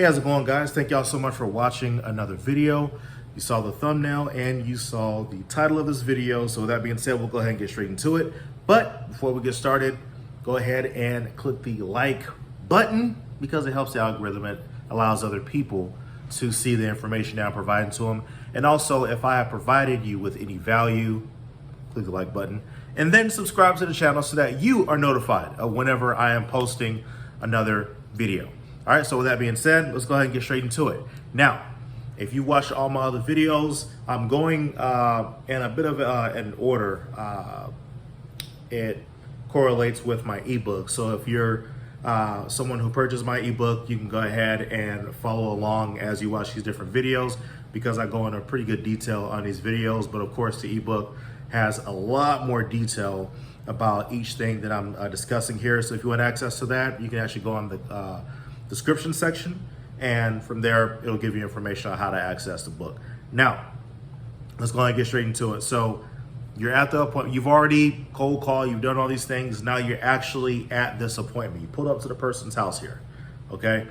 Hey, how's it going, guys? Thank y'all so much for watching another video. You saw the thumbnail and you saw the title of this video. So with that being said, we'll go ahead and get straight into it. But before we get started, go ahead and click the like button because it helps the algorithm. It allows other people to see the information that I'm providing to them. And also, if I have provided you with any value, click the like button and then subscribe to the channel so that you are notified of whenever I am posting another video. All right, so with that being said, let's go ahead and get straight into it. Now, if you watched all my other videos, I'm going in a bit of an order. It correlates with my ebook. So if you're someone who purchased my ebook, you can go ahead and follow along as you watch these different videos because I go into pretty good detail on these videos. But of course, the ebook has a lot more detail about each thing that I'm discussing here. So if you want access to that, you can actually go on the description section, and from there it'll give you information on how to access the book. Now, let's go ahead and get straight into it. So you're at the appointment, you've already cold called, you've done all these things, now you're actually at this appointment. You pulled up to the person's house here, okay?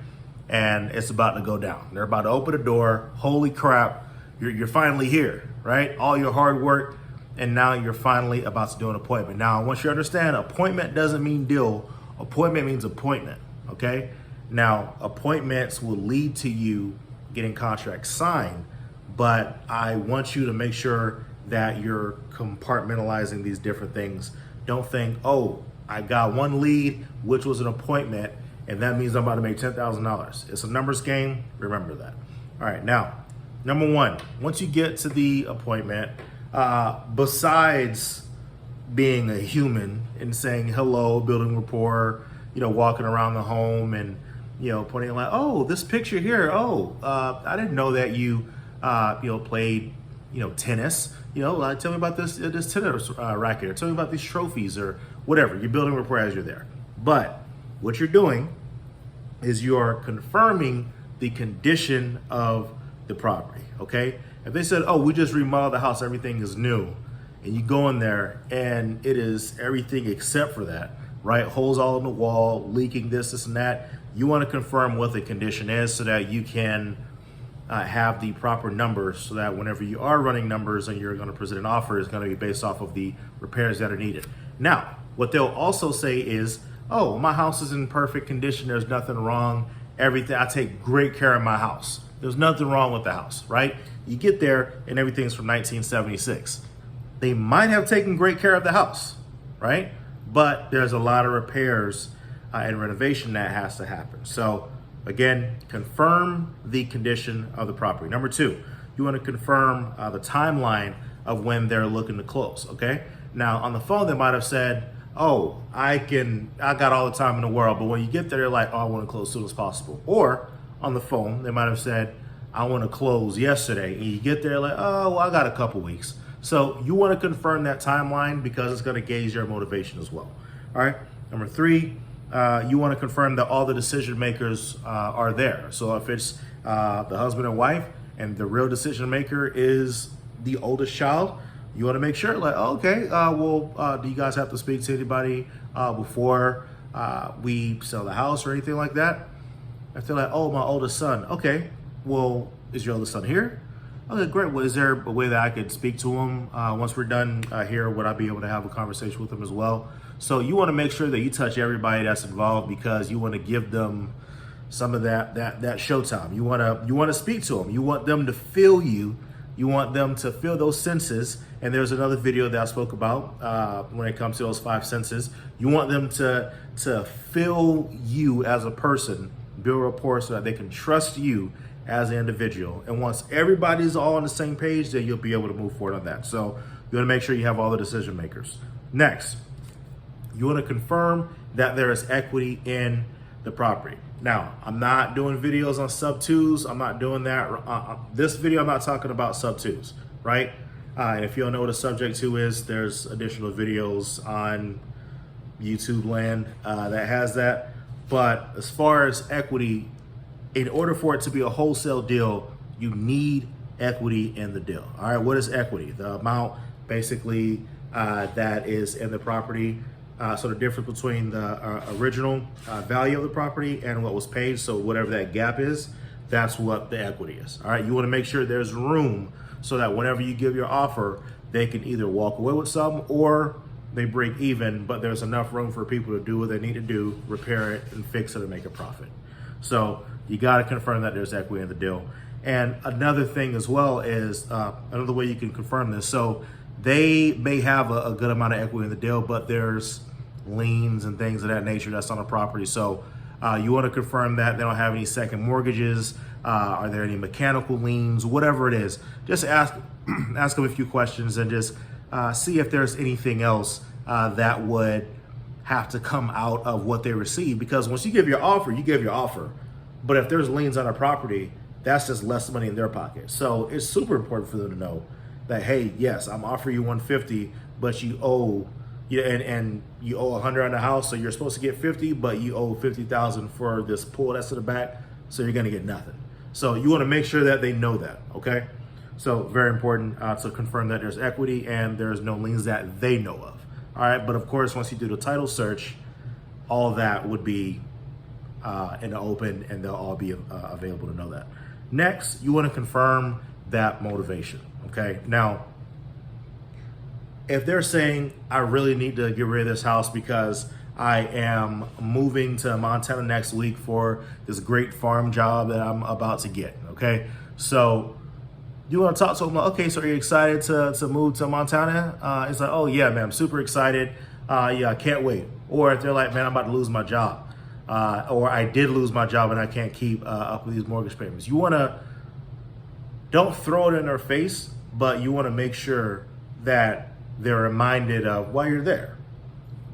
And it's about to go down. They're about to open the door. Holy crap, you're finally here, right? All your hard work, and now you're finally about to do an appointment. Now, I want you to understand, appointment doesn't mean deal. Appointment means appointment, okay? Now, appointments will lead to you getting contracts signed, but I want you to make sure that you're compartmentalizing these different things. Don't think, oh, I got one lead, which was an appointment, and that means I'm about to make $10,000. It's a numbers game, remember that. All right, now, number one, once you get to the appointment, besides being a human and saying hello, building rapport, walking around the home and pointing like, oh, this picture here. Oh, I didn't know that you, played, tennis. Tell me about this tennis racket, or tell me about these trophies, or whatever. You're building rapport as you're there. But what you're doing is you're confirming the condition of the property. Okay. If they said, oh, we just remodeled the house, everything is new, and you go in there and it is everything except for that, right? Holes all in the wall, leaking this and that. You want to confirm what the condition is so that you can have the proper numbers, so that whenever you are running numbers and you're going to present an offer, it's going to be based off of the repairs that are needed. Now, what they'll also say is, oh, my house is in perfect condition. There's nothing wrong. Everything, I take great care of my house. There's nothing wrong with the house, right? You get there and everything's from 1976. They might have taken great care of the house, right? But there's a lot of repairs and renovation that has to happen. So again, confirm the condition of the property. Number two, you want to confirm the timeline of when they're looking to close, okay? Now on the phone, they might have said, oh, I got all the time in the world. But when you get there, they're like, oh, I want to close as soon as possible. Or on the phone, they might have said, I want to close yesterday. And you get there like, oh, well, I got a couple weeks. So you want to confirm that timeline because it's going to gauge your motivation as well. All right. Number three, you want to confirm that all the decision makers are there. So if it's the husband and wife and the real decision maker is the oldest child, you want to make sure like, oh, okay, do you guys have to speak to anybody before we sell the house or anything like that? I feel like, oh, my oldest son. Okay, well, is your oldest son here? Okay, great. Well, is there a way that I could speak to him once we're done here? Would I be able to have a conversation with him as well? So you want to make sure that you touch everybody that's involved because you want to give them some of that showtime. You want to speak to them. You want them to feel you. You want them to feel those senses. And there's another video that I spoke about when it comes to those 5 senses. You want them to feel you as a person, build rapport so that they can trust you as an individual. And once everybody's all on the same page, then you'll be able to move forward on that. So you want to make sure you have all the decision makers. Next, you want to confirm that there is equity in the property. Now, I'm not doing videos on sub twos. I'm not doing that. This video, I'm not talking about sub twos, right? And if you don't know what a subject to is, there's additional videos on YouTube land that has that. But as far as equity, in order for it to be a wholesale deal, you need equity in the deal. All right, what is equity? The amount basically that is in the property So the difference between the original value of the property and what was paid, so whatever that gap is, that's what the equity is. All right, you want to make sure there's room so that whenever you give your offer, they can either walk away with some or they break even, but there's enough room for people to do what they need to do, repair it and fix it and make a profit. So you got to confirm that there's equity in the deal. And another thing as well is another way you can confirm this. So they may have a good amount of equity in the deal, but there's liens and things of that nature that's on the property. So you want to confirm that they don't have any second mortgages. Are there any mechanical liens? Whatever it is, just ask them a few questions and just see if there's anything else that would have to come out of what they receive. Because once you give your offer, you give your offer. But if there's liens on a property, that's just less money in their pocket. So it's super important for them to know that, hey, yes, I'm offering you 150, but you owe, and you owe 100 on the house, so you're supposed to get 50, but you owe 50,000 for this pool that's in the back, so you're gonna get nothing. So you want to make sure that they know that, okay? So very important to confirm that there's equity and there's no liens that they know of. All right, but of course, once you do the title search, all that would be in the open and they'll all be available to know that. Next, you want to confirm that motivation, okay? Now, if they're saying, I really need to get rid of this house because I am moving to Montana next week for this great farm job that I'm about to get, okay? So you want to talk to them, like, okay, so are you excited to move to Montana? It's like, oh yeah, man, I'm super excited. Yeah, I can't wait. Or if they're like, man, I'm about to lose my job. Or I did lose my job and I can't keep up with these mortgage payments. You want to, don't throw it in their face, but you want to make sure that they're reminded of why you're there.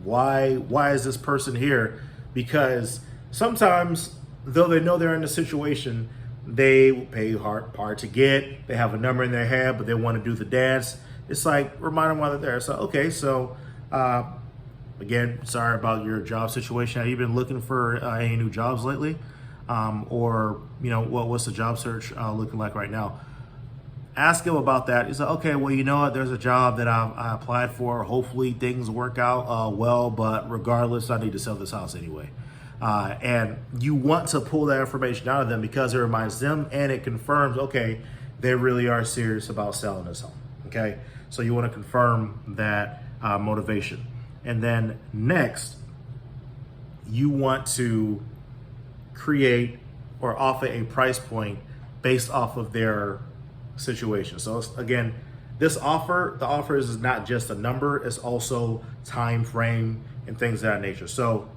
Why is this person here? Because sometimes, though they know they're in a situation, they pay hard to get, they have a number in their head, but they want to do the dance. It's like, remind them why they're there. So, okay, so again, sorry about your job situation. Have you been looking for any new jobs lately? Or, what's the job search looking like right now? Ask him about that. He's like, okay, well, you know what? There's a job that I applied for. Hopefully things work out well, but regardless, I need to sell this house anyway. And you want to pull that information out of them because it reminds them and it confirms, okay, they really are serious about selling this home, okay? So you want to confirm that motivation. And then next, you want to create or offer a price point based off of their situation. So again, the offer is not just a number, it's also time frame and things of that nature. So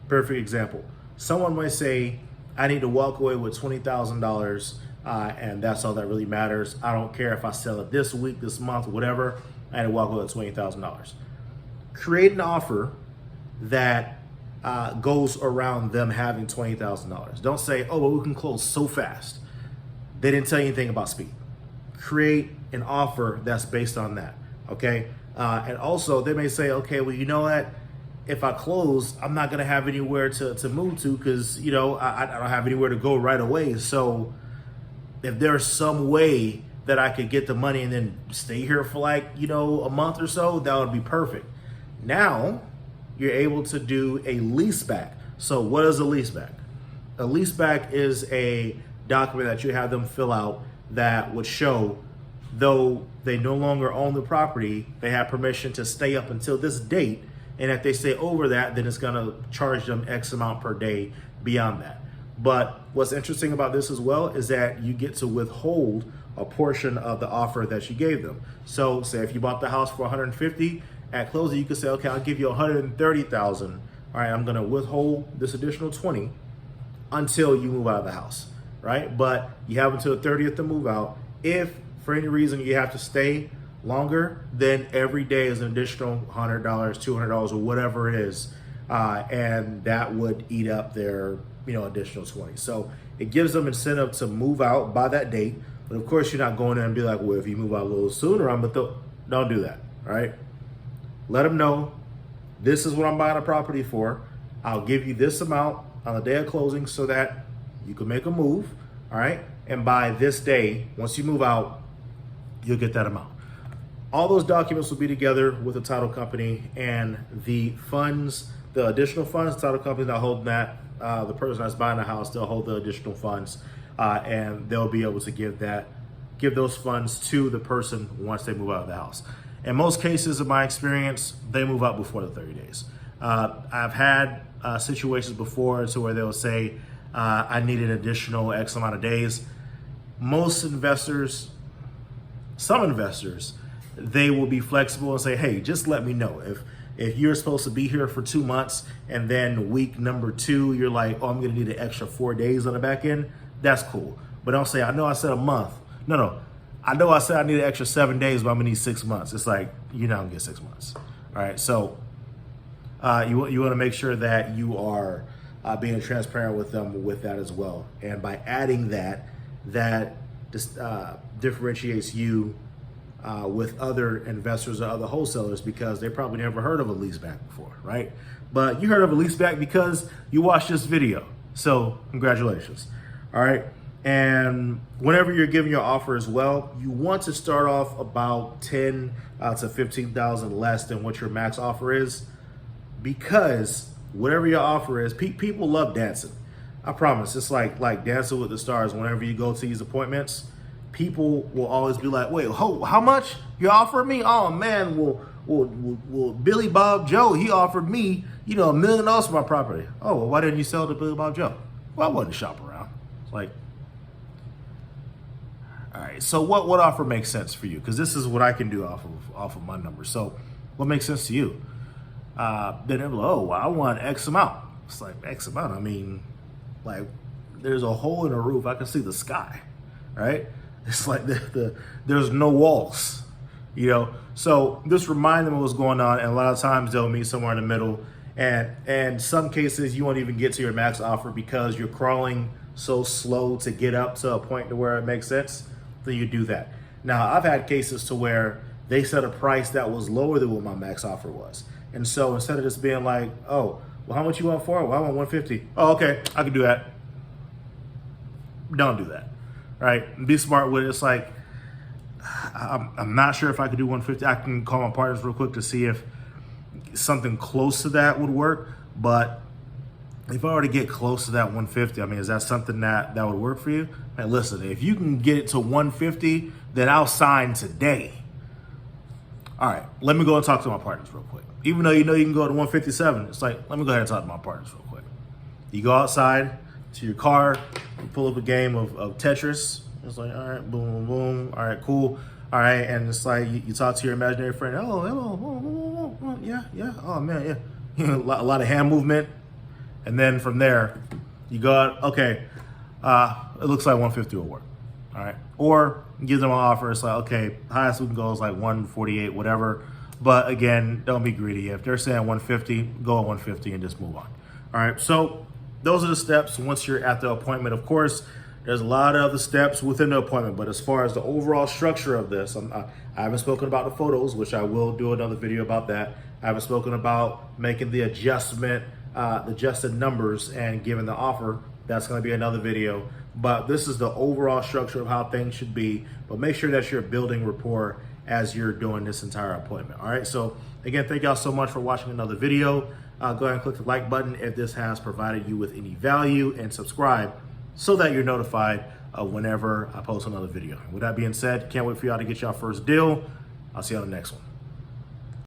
perfect example, someone might say, I need to walk away with $20,000 and that's all that really matters. I don't care if I sell it this week, this month, whatever, I need to walk away with $20,000. Create an offer that goes around them having $20,000. Don't say, oh, well, we can close so fast. They didn't tell you anything about speed. Create an offer that's based on that, okay? And also, they may say, okay, well, you know what? If I close, I'm not gonna have anywhere to move to because, I don't have anywhere to go right away. So if there's some way that I could get the money and then stay here for like, a month or so, that would be perfect. Now, you're able to do a lease back. So what is a lease back? A lease back is a document that you have them fill out that would show, though they no longer own the property, they have permission to stay up until this date. And if they stay over that, then it's gonna charge them X amount per day beyond that. But what's interesting about this as well is that you get to withhold a portion of the offer that you gave them. So say if you bought the house for 150, at closing you could say, okay, I'll give you 130,000. All right, I'm gonna withhold this additional 20 until you move out of the house, right? But you have until the 30th to move out. If for any reason you have to stay longer, then every day is an additional $100, $200, or whatever it is. And that would eat up their, additional 20. So it gives them incentive to move out by that date. But of course, you're not going in and be like, well, if you move out a little sooner, don't do that, all right? Let them know, this is what I'm buying a property for. I'll give you this amount on the day of closing so that you can make a move, all right? And by this day, once you move out, you'll get that amount. all those documents will be together with the title company, and the funds, the additional funds, the title company not holding that, the person that's buying the house, they'll hold the additional funds, and they'll be able to give those funds to the person once they move out of the house. In most cases, in my experience, they move out before the 30 days. I've had situations before to where they'll say, I need an additional X amount of days. Most investors, some investors, they will be flexible and say, hey, just let me know. If you're supposed to be here for 2 months and then week number 2, you're like, oh, I'm gonna need an extra 4 days on the back end, that's cool. But don't say, I know I said a month. No, I know I said I need an extra 7 days, but I'm gonna need 6 months. It's like, you're not gonna get 6 months. All right, so you wanna make sure that you are being transparent with them with that as well. And by adding that just differentiates you with other investors or other wholesalers, because they probably never heard of a leaseback before, right? But you heard of a leaseback because you watched this video. So congratulations. All right. And whenever you're giving your offer as well, you want to start off about 10 to 15,000 less than what your max offer is, because whatever your offer is, people love dancing. I promise. It's like Dancing with the Stars. Whenever you go to these appointments, people will always be like, wait, how much you offering me? Oh man, well, Billy Bob Joe, he offered me, $1 million for my property. Oh, well, why didn't you sell to Billy Bob Joe? Well, I wasn't shopping around. It's like, all right, so what offer makes sense for you? Because this is what I can do off of my numbers. So what makes sense to you? Then they're like, oh, well, I want X amount. It's like, X amount, I mean, like, there's a hole in the roof. I can see the sky, right? It's like there's no walls, So just remind them of what's going on. And a lot of times they'll meet somewhere in the middle. And in some cases, you won't even get to your max offer because you're crawling so slow to get up to a point to where it makes sense. Then you do that. Now, I've had cases to where they set a price that was lower than what my max offer was. And so instead of just being like, oh, well, how much you want for it? Well, I want 150. Oh, okay, I can do that. Don't do that, right? Be smart with it. It's like, I'm not sure if I could do 150. I can call my partners real quick to see if something close to that would work. But if I were to get close to that 150, I mean, is that something that would work for you? Man, listen, if you can get it to 150, then I'll sign today. All right, let me go and talk to my partners real quick. Even though you can go to 157, it's like, let me go ahead and talk to my partners real quick. You go outside to your car, you pull up a game of Tetris. It's like, all right, boom, boom, boom. All right, cool. All right, and it's like you talk to your imaginary friend. Oh, hello, yeah. Oh man, yeah. A lot of hand movement, and then from there, you go out. Okay, it looks like 150 will work. All right, or give them an offer. It's like, okay, highest we can go is like 148, whatever. But again, don't be greedy. If they're saying 150, go at 150 and just move on. All right, so those are the steps once you're at the appointment. Of course, there's a lot of other steps within the appointment, but as far as the overall structure of this, I haven't spoken about the photos, which I will do another video about that. I haven't spoken about making the adjusted numbers and giving the offer. That's going to be another video. But this is the overall structure of how things should be. But make sure that you're building rapport as you're doing this entire appointment. All right. So again, thank y'all so much for watching another video. Go ahead and click the like button if this has provided you with any value, and subscribe so that you're notified of whenever I post another video. With that being said, can't wait for y'all to get y'all first deal. I'll see you on the next one.